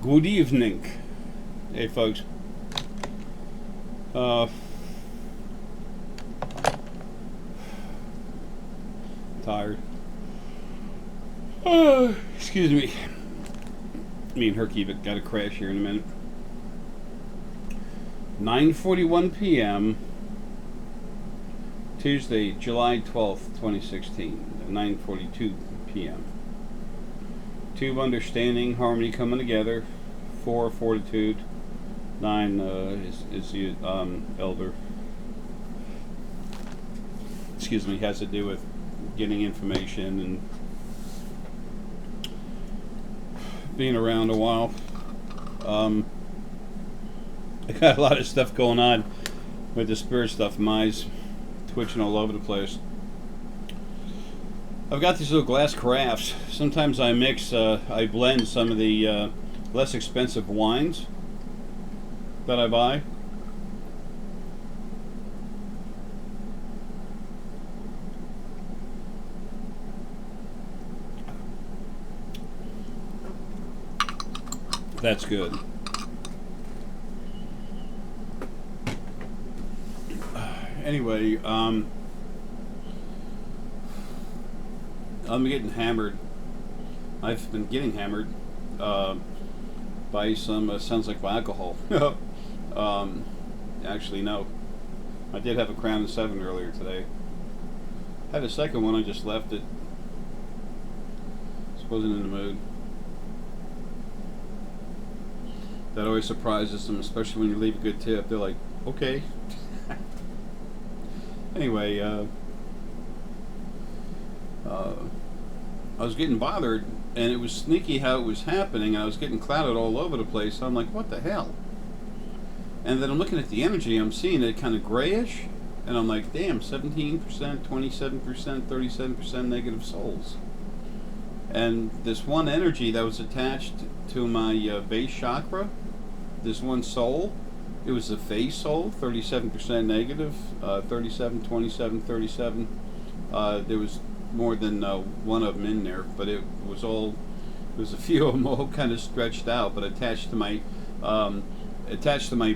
Good evening. Hey, folks. Tired. Excuse me. Me and Herky got a crash here in a minute. 9:41 p.m. Tuesday, July 12th, 2016. 9:42 p.m. 2 understanding, harmony coming together. 4 fortitude. 9 is the elder. Excuse me, has to do with getting information and being around a while. I got a lot of stuff going on with the spirit stuff. My eyes twitching all over the place. I've got these little glass carafes. Sometimes I mix, I blend some of the less expensive wines that I buy. That's good. Anyway, I'm getting hammered. I've been getting hammered by some, sounds like alcohol. Actually, no. I did have a Crown and 7 earlier today. Had a second one, I just left it. Just wasn't in the mood. That always surprises them, especially when you leave a good tip. They're like, okay. Anyway, I was getting bothered, and it was sneaky how it was happening, and I was getting clouded all over the place. So I'm like, what the hell? And then I'm looking at the energy, I'm seeing it kind of grayish, and I'm like, damn, 17%, 27%, 37% negative souls. And this one energy that was attached to my base chakra, this one soul, it was the face soul, 37% negative, 37, 27, 37. There was more than one of them in there, but it was a few of them all kind of stretched out, but attached to my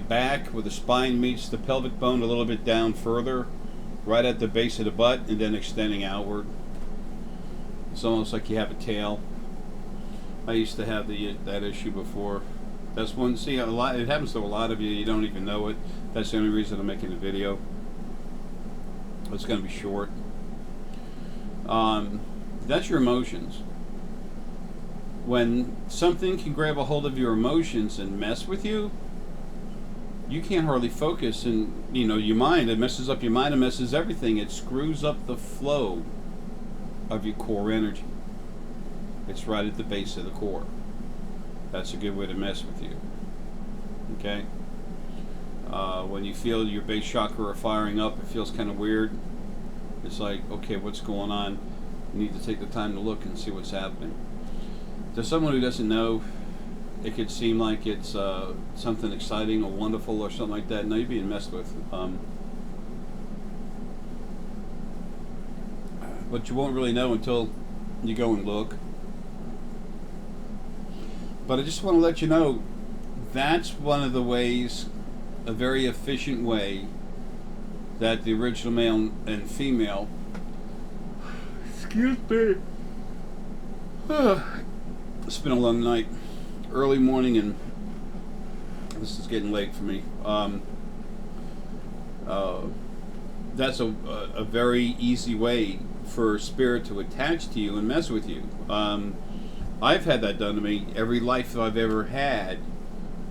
back, where the spine meets the pelvic bone a little bit down further, right at the base of the butt, and then extending outward. It's almost like you have a tail. I used to have that issue before. That's one. See, a lot. It happens to a lot of you. You don't even know it. That's the only reason I'm making the video. It's going to be short. That's your emotions. When something can grab a hold of your emotions and mess with you, you can't hardly focus. And your mind. It messes up your mind. It messes everything. It screws up the flow of your core energy. It's right at the base of the core. That's a good way to mess with you. Okay? When you feel your base chakra firing up, it feels kind of weird. It's like, okay, what's going on? You need to take the time to look and see what's happening. To someone who doesn't know, it could seem like it's something exciting or wonderful or something like that. No, you're being messed with. But you won't really know until you go and look. But I just want to let you know, that's one of the ways, a very efficient way, that the original male and female, excuse me, it's been a long night, early morning, and this is getting late for me. That's a very easy way for spirit to attach to you and mess with you. I've had that done to me every life that I've ever had,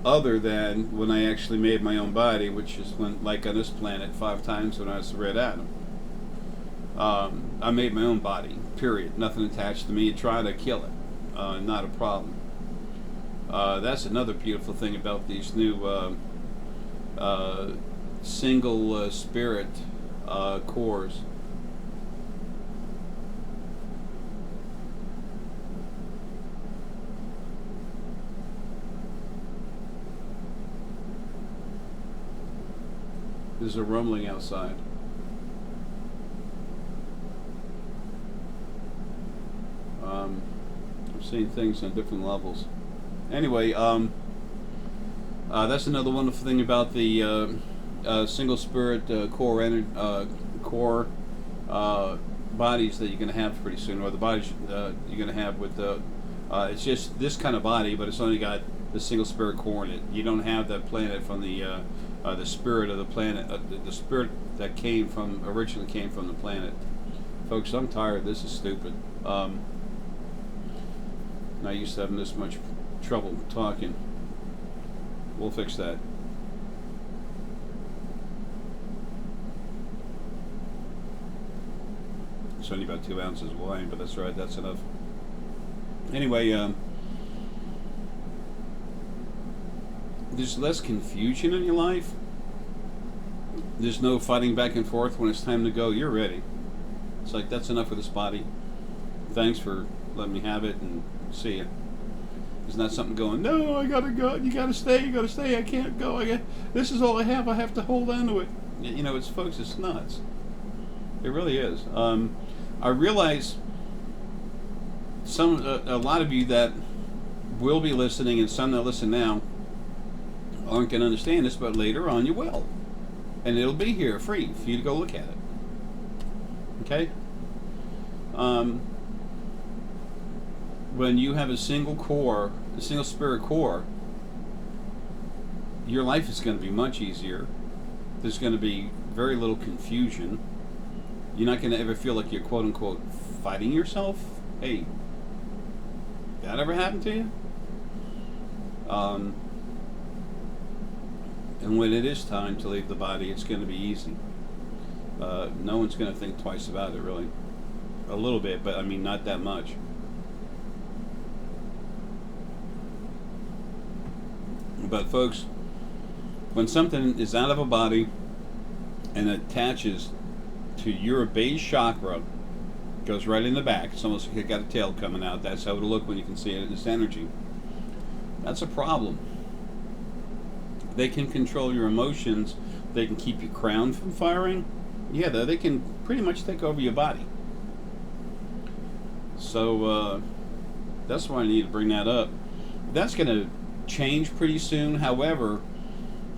other than when I actually made my own body, which is when, like on this planet, 5 times when I was the Red Atom. I made my own body, period. Nothing attached to me. Try to kill it. Not a problem. That's another beautiful thing about these new single spirit cores. There's a rumbling outside. I'm seeing things on different levels. Anyway, that's another wonderful thing about the single spirit core bodies that you're going to have pretty soon, or the bodies you're going to have with the. It's just this kind of body, but it's only got the single spirit core in it. You don't have that planet from the spirit of the planet, the spirit that originally came from the planet. Folks, I'm tired. This is stupid. Not used to having this much trouble talking. We'll fix that. It's only about 2 ounces of wine, but that's right, that's enough. Anyway, there's less confusion in your life. There's no fighting back and forth when it's time to go. You're ready. It's like, that's enough for this body. Thanks for letting me have it, and see ya. There's not something going, no, I gotta go, you gotta stay, I can't go, this is all I have to hold on to it. You know, folks, it's nuts. It really is. I realize a lot of you that will be listening, and some that listen now aren't going to understand this, but later on you will. And it'll be here free for you to go look at it. Okay? When you have a single spirit core, your life is going to be much easier. There's going to be very little confusion. You're not going to ever feel like you're quote-unquote fighting yourself. Hey, that ever happened to you? And when it is time to leave the body, it's going to be easy. No one's going to think twice about it, really. A little bit, but I mean, not that much. But folks, when something is out of a body and attaches to your base chakra, goes right in the back. It's almost like you got a tail coming out. That's how it'll look when you can see it. It's energy. That's a problem. They can control your emotions. They can keep your crown from firing. Yeah, they can pretty much take over your body. So that's why I need to bring that up. That's going to change pretty soon. However,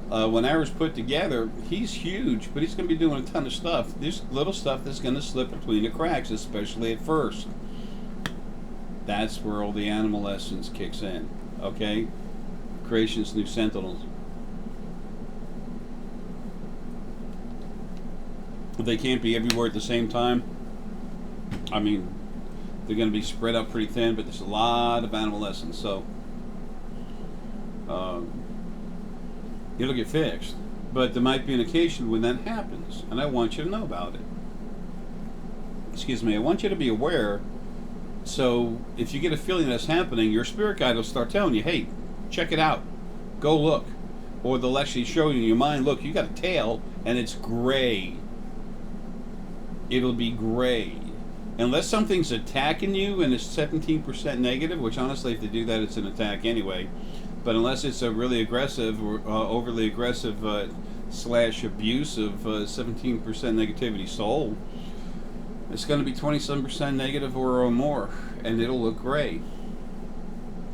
when Ira's put together, he's huge, but he's going to be doing a ton of stuff. There's little stuff that's going to slip between the cracks, especially at first. That's where all the animal essence kicks in. Okay? Creation's new sentinels. They can't be everywhere at the same time. I mean, they're going to be spread out pretty thin, but there's a lot of animal essence, so it'll get fixed. But there might be an occasion when that happens, and I want you to know about it. Excuse me, I want you to be aware, so if you get a feeling that's happening, your spirit guide will start telling you, hey, check it out, go look. Or they'll actually show you in your mind, look, you got a tail, and it's gray. It'll be gray. Unless something's attacking you and it's 17% negative, which honestly, if they do that, it's an attack anyway. But unless it's a really aggressive or overly aggressive / abusive 17% negativity soul, it's going to be 27% negative or more, and it'll look gray.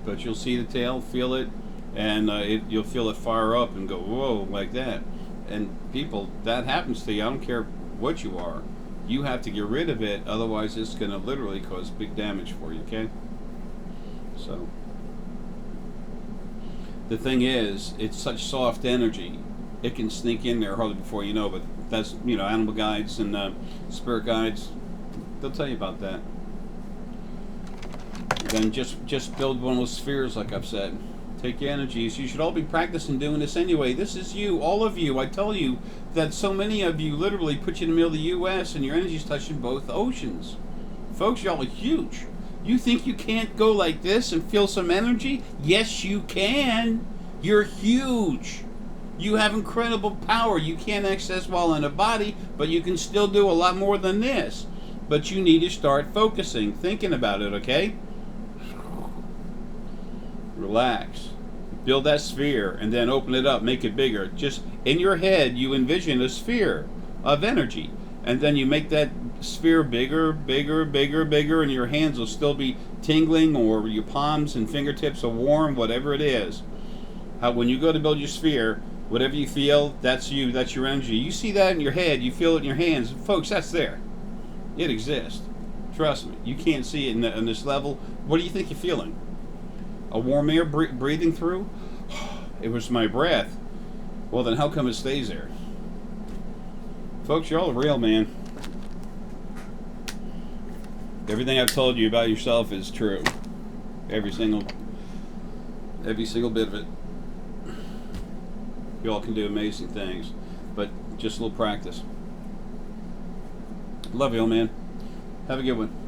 But you'll see the tail, feel it, and you'll feel it fire up and go, whoa, like that. And people, that happens to you. I don't care what you are. You have to get rid of it, otherwise it's going to literally cause big damage for you, okay? So, the thing is, it's such soft energy, it can sneak in there hardly before you know, but that's, animal guides and spirit guides, they'll tell you about that. Then just build one of those spheres, like I've said. Take your energies. You should all be practicing doing this anyway. This is you, all of you. I tell you that so many of you literally put you in the middle of the U.S. and your energy's touching both oceans. Folks, y'all are huge. You think you can't go like this and feel some energy? Yes, you can. You're huge. You have incredible power. You can't access while in a body, but you can still do a lot more than this. But you need to start focusing, thinking about it, okay? Relax. Build that sphere and then open it up, make it bigger. Just in your head, you envision a sphere of energy. And then you make that sphere bigger, bigger, bigger, bigger, and your hands will still be tingling, or your palms and fingertips are warm, whatever it is. How when you go to build your sphere, whatever you feel, that's you, that's your energy. You see that in your head, you feel it in your hands. Folks, that's there. It exists. Trust me. You can't see it in this level. What do you think you're feeling? A warm air breathing through? It was my breath. Well, then how come it stays there? Folks, you're all real, man. Everything I've told you about yourself is true. Every single bit of it. You all can do amazing things, but just a little practice. Love you all, man. Have a good one.